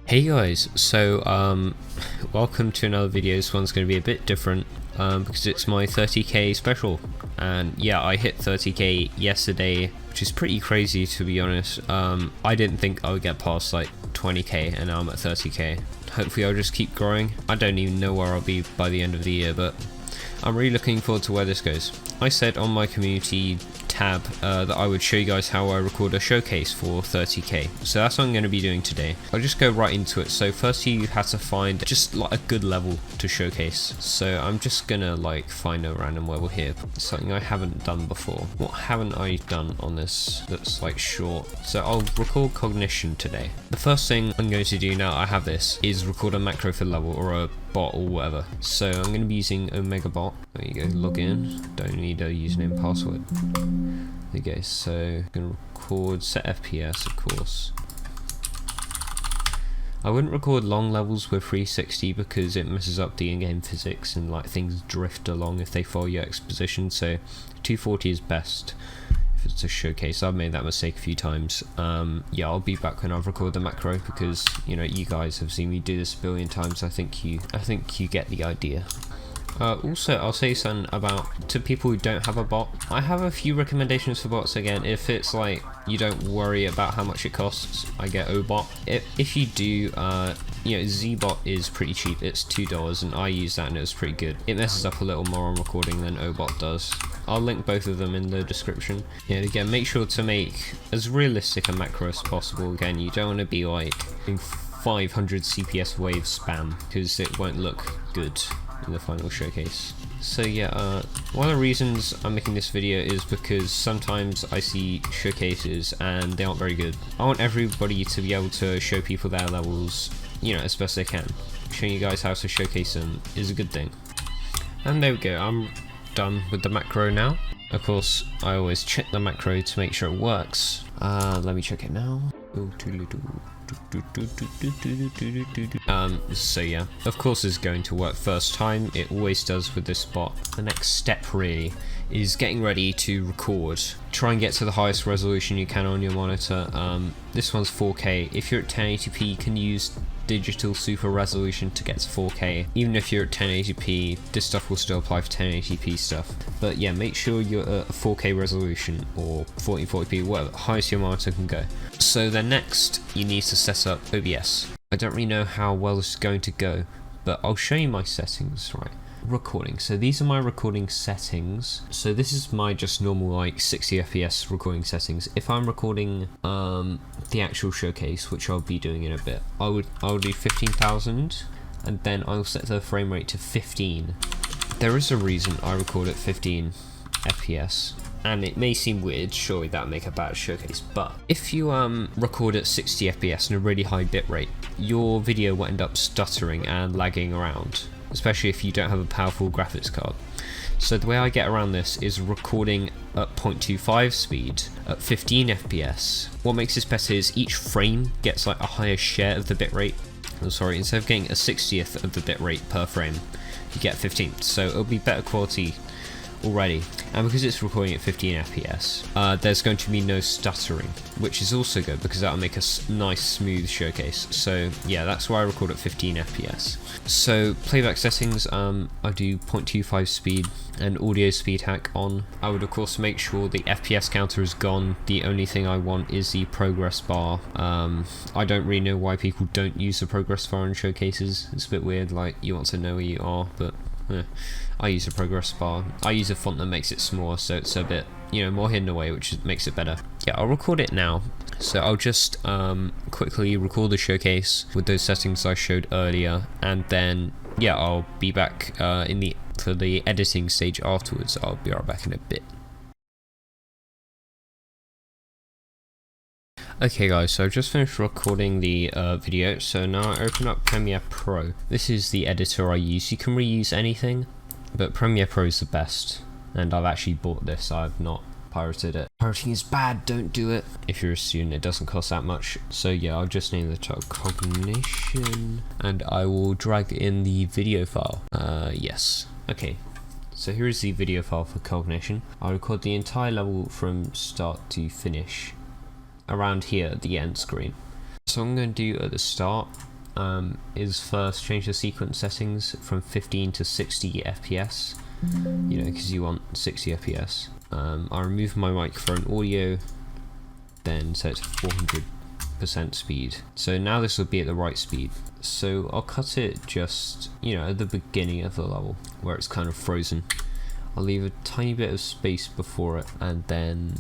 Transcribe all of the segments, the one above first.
Hey guys, welcome to another video. This one's going to be a bit different because it's my 30k special, and yeah, I hit 30k yesterday, which is pretty crazy to be honest. I didn't think I would get past like 20k, and now I'm at 30k. Hopefully I'll just keep growing. I don't even know where I'll be by the end of the year, but I'm really looking forward to where this goes. I said on my community tab that I would show you guys how I record a showcase for 30k, so that's what I'm going to be doing today. I'll just go right into it. So first you have to find just like a good level to showcase, so I'm just gonna like find a random level here, something I haven't done before. What haven't I done on this that's like short? So I'll record cognition today. The first thing I'm going to do now I have this is record a macro for level or a bot or whatever. So I'm going to be using Omega bot. There you go, log in, don't need a username and password. There you go, so I'm going to record, set FPS of course. I wouldn't record long levels with 360 because it messes up the in-game physics and like things drift along if they follow your exposition, so 240 is best if it's a showcase. I've made that mistake a few times. Yeah, I'll be back when I've recorded the macro because you know you guys have seen me do this a billion times. I think you get the idea. Also, I'll say something about to people who don't have a bot. I have a few recommendations for bots. Again, if it's like you don't worry about how much it costs, I get Obot. If you do, you know, Zbot is pretty cheap. It's $2 and I use that and it was pretty good. It messes up a little more on recording than Obot does. I'll link both of them in the description. Yeah, again, make sure to make as realistic a macro as possible. Again, you don't want to be like doing 500 CPS wave spam because it won't look good in the final showcase. So yeah, one of the reasons I'm making this video is because sometimes I see showcases and they aren't very good. I want everybody to be able to show people their levels, you know, as best they can. Showing you guys how to showcase them is a good thing. And there we go, I'm done with the macro now. Of course, I always check the macro to make sure it works. Let me check it now. So yeah, of course it's going to work first time. It always does with this bot. The next step really is getting ready to record. Try and get to the highest resolution you can on your monitor. This one's 4K. If you're at 1080p, you can use digital super resolution to get to 4K. Even if you're at 1080p, this stuff will still apply for 1080p stuff. But yeah, make sure you're at a 4K resolution or 1440p, whatever, highest your monitor can go. So then next, you need to set up OBS. I don't really know how well this is going to go, but I'll show you my settings, right? Recording. So these are my recording settings. So this is my just normal like 60 FPS recording settings. If I'm recording the actual showcase, which I'll be doing in a bit, I'll do 15,000 and then I'll set the frame rate to 15. There is a reason I record at 15 FPS. And it may seem weird, surely that would make a bad showcase, but if you record at 60 FPS and a really high bitrate, your video will end up stuttering and lagging around, especially if you don't have a powerful graphics card. So the way I get around this is recording at 0.25 speed at 15 FPS. What makes this better is each frame gets like a higher share of the bitrate. I'm sorry, instead of getting a 60th of the bitrate per frame, you get 15th, so it'll be better quality already. And because it's recording at 15 FPS, there's going to be no stuttering, which is also good because that'll make a nice smooth showcase. So yeah, that's why I record at 15 FPS. So playback settings, I do 0.25 speed and audio speed hack on. I would of course make sure the FPS counter is gone. The only thing I want is the progress bar. I don't really know why people don't use the progress bar in showcases. It's a bit weird, like you want to know where you are, but I use a progress bar. I use a font that makes it smaller, so it's a bit, you know, more hidden away, which makes it better. Yeah, I'll record it now. So I'll just quickly record the showcase with those settings I showed earlier, and then yeah, I'll be back for the editing stage afterwards. I'll be right back in a bit. Okay guys, so I've just finished recording the video, so now I open up Premiere Pro. This is the editor I use. You can reuse anything, but Premiere Pro is the best, and I've actually bought this. I've not pirated it. Pirating is bad, don't do it. If you're a student, it doesn't cost that much. So yeah, I'll just name the title Cognition, and I will drag in the video file. Yes. Okay. So here is the video file for Cognition. I'll record the entire level from start to finish around here at the end screen. So I'm going to do at the start is first change the sequence settings from 15 to 60 FPS, you know, because you want 60 FPS. I remove my microphone audio, then set to 400% speed. So now this will be at the right speed. So I'll cut it just, you know, at the beginning of the level where it's kind of frozen. I'll leave a tiny bit of space before it, and then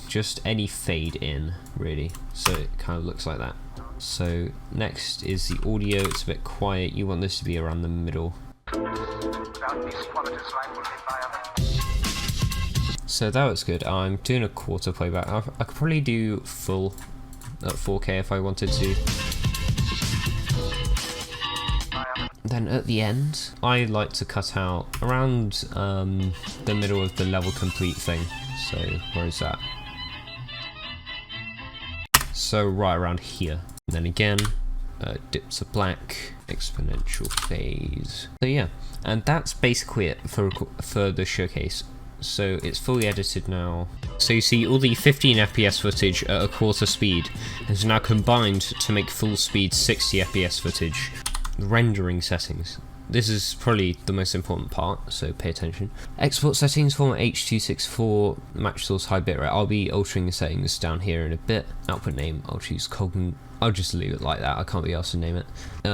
just any fade in, really, so it kind of looks like that. So next is the audio. It's a bit quiet. You want this to be around the middle. So that looks good. I'm doing a quarter playback. I could probably do full at 4K if I wanted to. Then at the end, I like to cut out around the middle of the level complete thing. So where is that? So right around here. And then again, dips of black, exponential phase. So yeah, and that's basically it for the showcase. So it's fully edited now. So you see all the 15 FPS footage at a quarter speed is now combined to make full speed 60 FPS footage. Rendering settings. This is probably the most important part, so pay attention. Export settings, format H.264, match source high bitrate. I'll be altering the settings down here in a bit. Output name, I'll choose Cogn. I'll just leave it like that, I can't be asked to name it.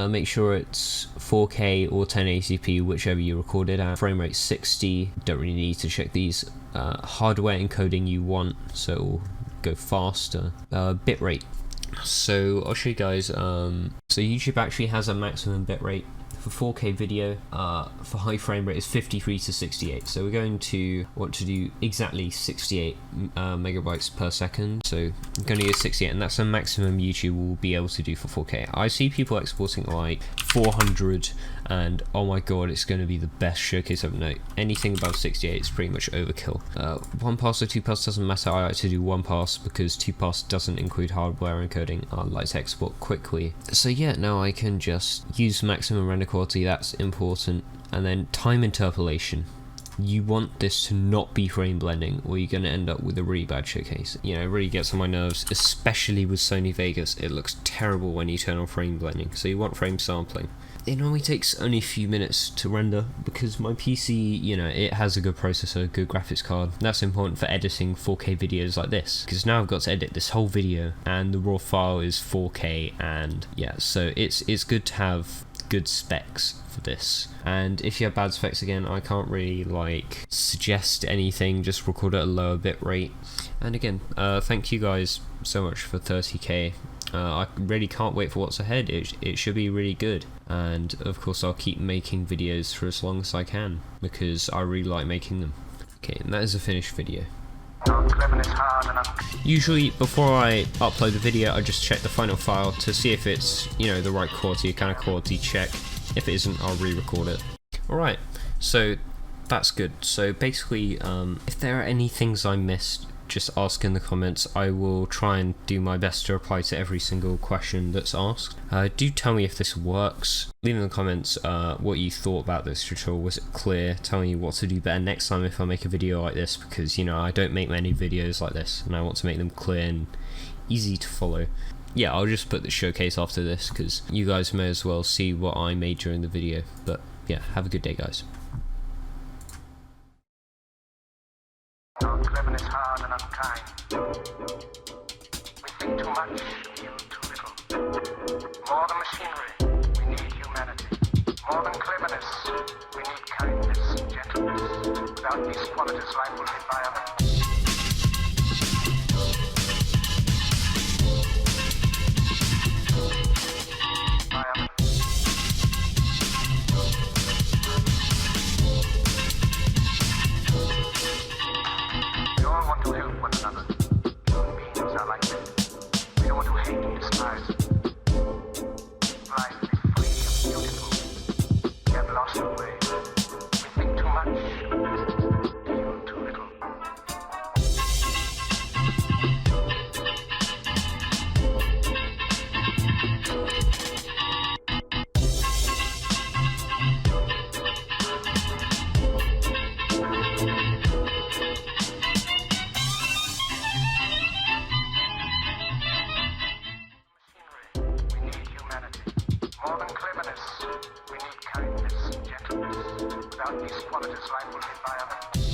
Make sure it's 4K or 1080p, whichever you record it at. Frame rate 60, don't really need to check these. Hardware encoding you want, so it'll go faster. Bitrate. So I'll show you guys, so YouTube actually has a maximum bitrate for 4K video. For high frame rate is 53 to 68, so we're going to want to do exactly 68 megabytes per second, so I'm going to use 68, and that's the maximum YouTube will be able to do for 4K. I see people exporting like 400, and oh my god, it's going to be the best showcase ever. No, anything above 68 is pretty much overkill. 1 pass or 2 pass doesn't matter. I like to do 1 pass because 2 pass doesn't include hardware encoding. I like to export quickly. So yeah, now I can just use maximum render quality, that's important. And then time interpolation. You want this to not be frame blending, or you're going to end up with a really bad showcase. You know, it really gets on my nerves, especially with Sony Vegas. It looks terrible when you turn on frame blending, so you want frame sampling. It normally takes only a few minutes to render because my PC, you know, it has a good processor, good graphics card. That's important for editing 4K videos like this, because now I've got to edit this whole video and the raw file is 4K, and yeah, so it's good to have good specs for this. And if you have bad specs, again, I can't really like suggest anything, just record at a lower bit rate. And again, thank you guys so much for 30k. I really can't wait for what's ahead. It should be really good, and of course I'll keep making videos for as long as I can because I really like making them. Okay, and that is a finished video. Usually before I upload the video, I just check the final file to see if it's, you know, the right quality, kind of quality check. If it isn't, I'll re-record it. Alright, so that's good. So basically, if there are any things I missed, just ask in the comments. I will try and do my best to reply to every single question that's asked. Do tell me if this works. Leave in the comments what you thought about this tutorial. Was it clear? Tell me what to do better next time if I make a video like this, because, you know, I don't make many videos like this and I want to make them clear and easy to follow. Yeah, I'll just put the showcase after this because you guys may as well see what I made during the video. But yeah, have a good day, guys. Living is hard and unkind. We think too much, you too little. More than machinery, we need humanity. More than cleverness, we need kindness and gentleness. Without these qualities, life will be violent. More Without these qualities, life will be violent.